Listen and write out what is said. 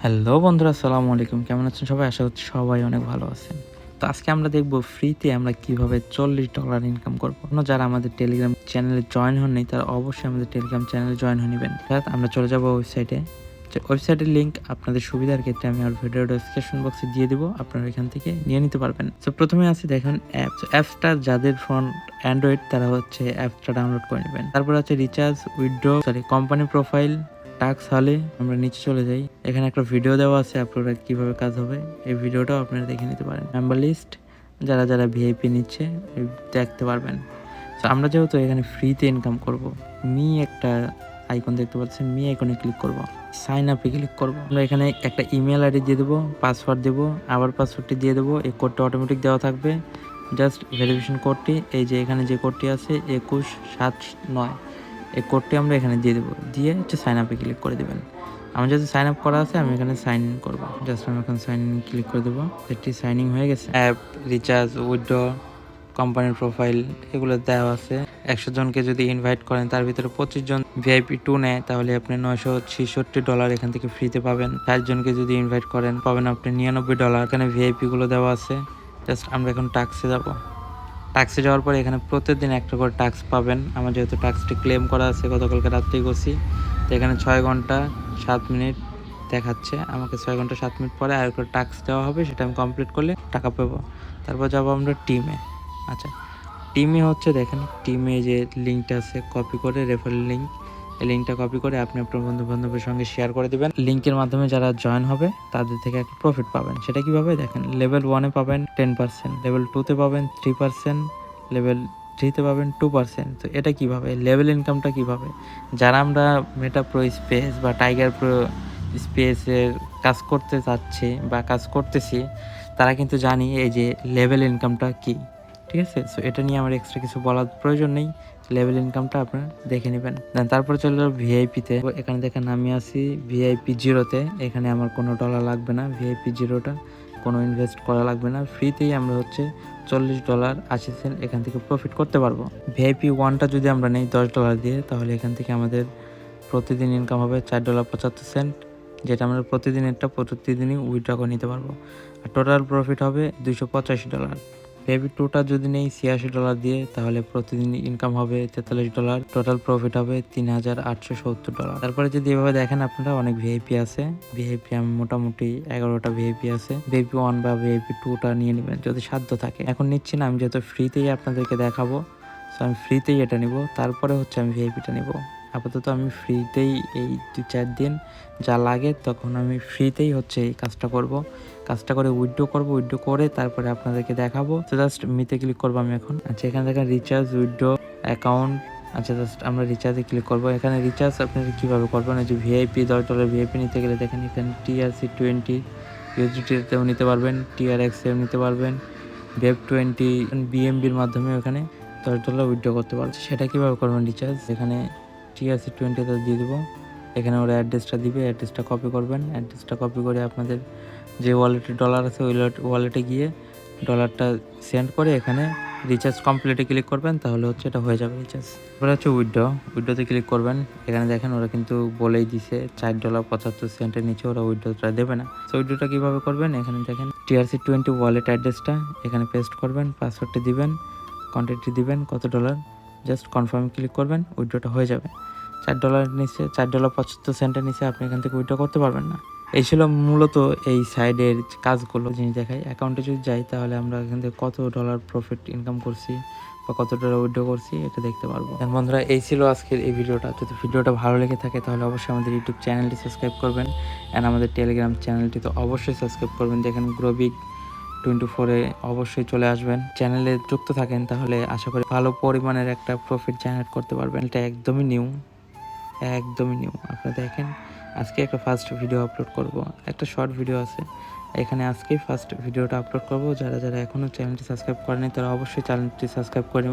Hello বন্ধুরা, আসসালামু আলাইকুম। কেমন আছেন সবাই? আশা করছি সবাই অনেক ভালো আছেন। তো আজকে আমরা দেখব ফ্রিতে আমরা কিভাবে $40 ইনকাম করব। যারা আমাদের টেলিগ্রাম চ্যানেলে জয়েন হননি তারা অবশ্যই আমাদের টেলিগ্রাম চ্যানেলে জয়েন হয়ে নিবেন। আমরা চলে যাব ওয়েবসাইটে। যে ওয়েবসাইটের লিঙ্ক আপনাদের সুবিধার ক্ষেত্রে আমি আমার ভিডিও ডেসক্রিপশন বক্সে দিয়ে দিব। আপনারা এখান থেকে নিয়ে নিতে পারবেন। তো প্রথমে আছে দেখুন অ্যাপসটা যাদের ফোন অ্যান্ড্রয়েড তারা হচ্ছে অ্যাপসটা ডাউনলোড করে নেবেন। তারপর আছে রিচার্জ, কোম্পানি প্রোফাইল, টাস্ক হলে আমরা নিচে চলে যাই। এখানে একটা ভিডিও দেওয়া আছে আপলোড কিভাবে কাজ হবে, এই ভিডিওটাও আপনারা দেখে নিতে পারেন। মেম্বার লিস্ট, যারা যারা ভিআইপি নিচ্ছে দেখতে পারবেন। তো আমরা যেহেতু এখানে ফ্রিতে ইনকাম করব, একটা আইকন দেখতে পাচ্ছেন, আইকনে ক্লিক করব, সাইন আপে ক্লিক করব। আমরা এখানে একটা ইমেল আইডি দিয়ে দেবো, পাসওয়ার্ড দেবো, আবার পাসওয়ার্ডটি দিয়ে দেবো। এই কোডটা অটোমেটিক দেওয়া থাকবে। জাস্ট ভেরিফিকেশন কোডটি, এই যে এখানে যে কোডটি আছে 21709, এই কোডটি আমরা এখানে দিয়ে দেবো। দিয়ে হচ্ছে সাইন আপে ক্লিক করে দেবেন। আমার যেহেতু সাইন আপ করা আছে আমি এখানে সাইন ইন করবো। জাস্ট আমি এখানে সাইন ইন ক্লিক করে দেবো। এটি সাইন ইন হয়ে গেছে। অ্যাপ, রিচার্জ, উইথড্র, কোম্পানির প্রোফাইল এগুলো দেওয়া আছে। 100 জনকে যদি ইনভাইট করেন তার ভিতরে 25 জন ভিআইপি 2 নেয় তাহলে আপনি $966 এখান থেকে ফ্রিতে পাবেন। 60 জনকে যদি ইনভাইট করেন পাবেন আপনি $99। এখানে ভিআইপি গুলো দেওয়া আছে। জাস্ট আমরা এখন টাস্কে যাব। টাস্কে যাওয়ার পরে এখানে প্রতিদিন একটা করে টাস্ক পাবেন। আমার যেহেতু টাস্কটি ক্লেম করা আছে, গতকালকে রাত্রেই করছি, তো এখানে 6 ঘন্টা 7 মিনিট দেখাচ্ছে। আমাকে 6 ঘন্টা 7 মিনিট পরে আর একটা টাস্ক দেওয়া হবে, সেটা আমি কমপ্লিট করলে টাকা পাবো। তারপর যাবো আমরা টিমে। আচ্ছা, টিমে হচ্ছে দেখেন, টিমে যে লিঙ্কটা আছে কপি করে, রেফারেল লিঙ্ক, এই লিঙ্কটা কপি করে আপনি আপনার বন্ধু বান্ধবের সঙ্গে শেয়ার করে দেবেন। লিঙ্কের মাধ্যমে যারা জয়েন হবে তাদের থেকে একটা প্রফিট পাবেন। সেটা কিভাবে দেখেন, লেভেল 1-এ পাবেন 10%, লেভেল 2-তে পাবেন 3%, লেভেল 3-তে পাবেন 2%। তো এটা কিভাবে, লেভেল ইনকামটা কিভাবে, যারা আমরা মেটা প্রো স্পেস বা টাইগার প্রো স্পেসের কাজ করতে চাচ্ছি বা কাজ করতেছি, তারা কিন্তু জানি এই যে লেভেল ইনকামটা কি। ঠিক আছে, সো এটা নিয়ে আমার এক্সট্রা কিছু বলার প্রয়োজন নেই। লেভেল ইনকামটা আপনারা দেখে নেবেন। দেন তারপরে চলে যাবো ভিআইপিতে। এখানে দেখেন আমি আছি ভিআইপি 0-তে। এখানে আমার কোনো ডলার লাগবে না। ভিআইপি 0টা কোনো ইনভেস্ট করা লাগবে না, ফ্রিতেই আমরা হচ্ছে $40.80 এখান থেকে প্রফিট করতে পারবো। ভিআইপি 1টা যদি আমরা নেই $10 দিয়ে, তাহলে এখান থেকে আমাদের প্রতিদিন ইনকাম হবে $4.75, যেটা আমরা প্রতিদিনই উইথড্র করে নিতে পারবো। আর টোটাল প্রফিট হবে $285। ভিআইপি 2টা যদি নেই $86 দিয়ে, তাহলে প্রতিদিন ইনকাম হবে $43, টোটাল প্রফিট হবে $3870। তারপরে যদি এভাবে দেখেন আপনারা, অনেক ভিআইপি আছে। ভিআইপি আমি মোটামুটি 11টা ভিআইপি আছে। ভিআইপি 1 বা ভিআইপি 2টা নিয়ে নেবেন যদি সাধ্য থাকে। এখন নিচ্ছি না, আমি যেহেতু ফ্রিতেই আপনাদেরকে দেখাবো, সো আমি ফ্রিতেই এটা নিব। তারপরে হচ্ছে আমি ভিআইপিটা নিব। আপাতত আমি ফ্রিতেই এই 2-4 দিন যা লাগে তখন আমি ফ্রিতেই হচ্ছে এই কাজটা করব। কাজটা করে উইথড্র করব, উইথড্র করে তারপরে আপনাদেরকে দেখাবো। তো জাস্ট মিতে ক্লিক করবো আমি এখন। আচ্ছা, এখানে দেখেন রিচার্জ, উইথড্র, অ্যাকাউন্ট। আচ্ছা, জাস্ট আমরা রিচার্জে ক্লিক করবো। এখানে রিচার্জ আপনারা কীভাবে করবেন, এই যে ভিআইপি $10 ভিআইপি নিতে গেলে দেখেন এখানে TRC20 ইউএসডিটিতেও নিতে পারবেন, TRXেও নিতে পারবেন, BEP20 BNBর মাধ্যমে ওখানে $10 উইথড্র করতে পারবেন। সেটা কীভাবে করবেন, রিচার্জ এখানে TRC20তে দিয়ে দেবো। এখানে ওরা অ্যাড্রেসটা দিবে, অ্যাড্রেসটা কপি করবেন। অ্যাড্রেসটা কপি করে আপনাদের যে ওয়ালেটে ডলার আছে ওই ওয়ালেটে গিয়ে ডলারটা সেন্ড করে এখানে রিচার্জ কমপ্লিটে ক্লিক করবেন, তাহলে হচ্ছে এটা হয়ে যাবে রিচার্জ। এরপরে হচ্ছে উইথড্রতে ক্লিক করবেন। এখানে দেখেন ওরা কিন্তু বলেই দিছে $4.75 নিচে ওরা উইথড্রটা দেবে না। সো উইথড্রটা কীভাবে করবেন, এখানে দেখেন TRC20 ওয়ালেট অ্যাড্রেসটা এখানে পেস্ট করবেন, পাসওয়ার্ডটি দিবেন, কন্ট্যাক্টটি দিবেন, কত ডলার, জাস্ট কনফার্ম ক্লিক করবেন, উইথড্রটা হয়ে যাবে। $4 নিচে, $4.75 নিচে আপনি এখান থেকে উইথড্র করতে পারবেন না। এই ছিল মূলত এই সাইডের কাজগুলো। জিনিস দেখাই, অ্যাকাউন্টে যদি যাই তাহলে আমরা এখান থেকে কত ডলার প্রফিট ইনকাম করছি বা কত ডলার উইথড্র করছি এটা দেখতে পারবো। বন্ধুরা, এই ছিল আজকের এই ভিডিওটা। যদি ভিডিওটা ভালো লেগে থাকে তাহলে অবশ্যই আমাদের ইউটিউব চ্যানেলটি সাবস্ক্রাইব করবেন, অ্যান্ড আমাদের টেলিগ্রাম চ্যানেলটি তো অবশ্যই সাবস্ক্রাইব করবেন। দেখেন Growbig24-এ অবশ্যই চলে আসবেন, চ্যানেলে যুক্ত থাকেন, তাহলে আশা করি ভালো পরিমাণের একটা প্রফিট জেনারেট করতে পারবেন। এটা একদমই নিউ। আপনারা দেখেন, আজকে একটা ফার্স্ট ভিডিও আপলোড করব, একটা শর্ট ভিডিও আছে এখানে, আজকেই ফার্স্ট ভিডিওটা আপলোড করব। যারা যারা এখনও চ্যানেলটি সাবস্ক্রাইব করেনি তারা অবশ্যই চ্যানেলটি সাবস্ক্রাইব করে